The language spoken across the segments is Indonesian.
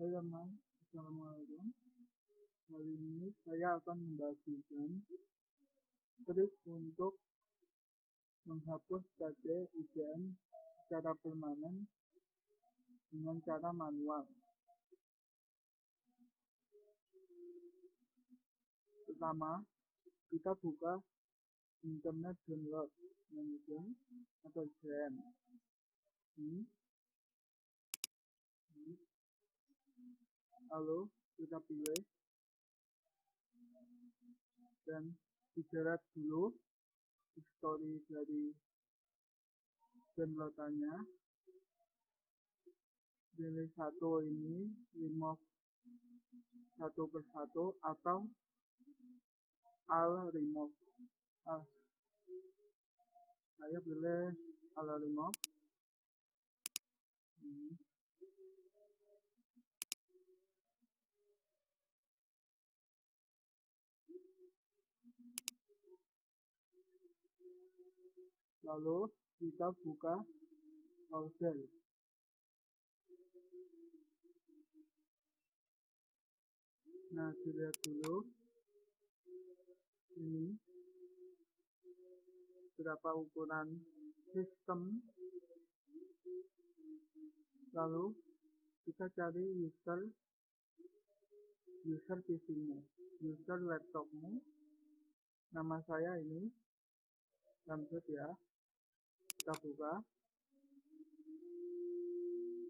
Hai teman, Assalamualaikum. Kali ini saya akan membagikan trik untuk menghapus KD IJN secara permanen dengan cara manual. Pertama, kita buka internet download manager atau IJN. Lalu kita pilih dan digeret dulu history dari downloadannya. Pilih satu ini, remove satu persatu atau all remove. Saya pilih all remove. Lalu kita buka browser. Nah, dilihat dulu ini berapa ukuran sistem. Lalu kita cari user PC-mu, user laptopmu. Nama saya ini Samsud ya. Kita buka.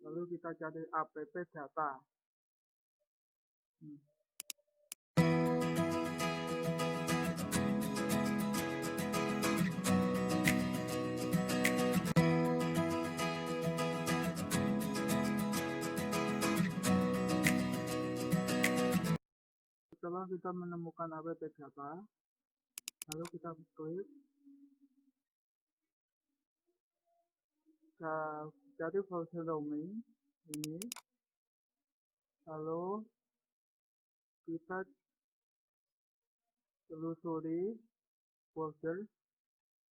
Lalu kita cari app data. Setelah kita menemukan app data, lalu kita klik cari browser roaming ini, lalu kita telusuri folder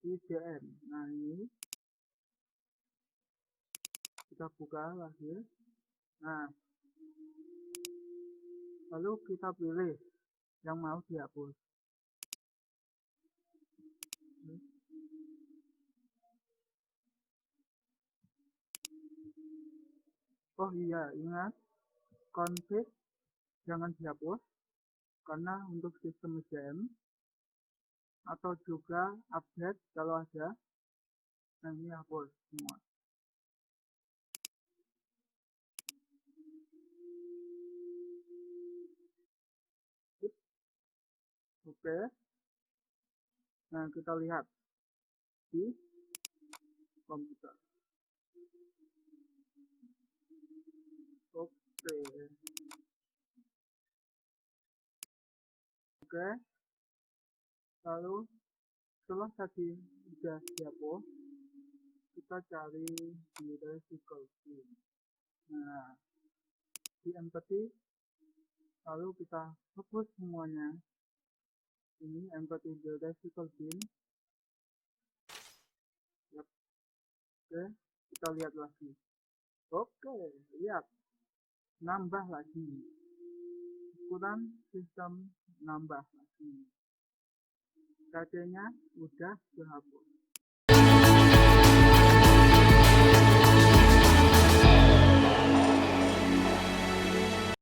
IJN. Nah, ini kita buka lagi. Nah, lalu kita pilih yang mau dihapus. Oh iya, ingat config jangan dihapus karena untuk sistem IJN atau juga update kalau ada. Nah, ini hapus semua. Oke. Nah, kita lihat di komputer. Oke. Lalu setelah tadi sudah dihapus, kita cari di recycle bin. Nah, di empty, lalu kita hapus semuanya. Ini empty the recycle bin. Yep. Oke, kita lihat lagi. Oke, lihat, nambah lagi. Ukuran sistem nambah lagi. KD-nya udah terhapus.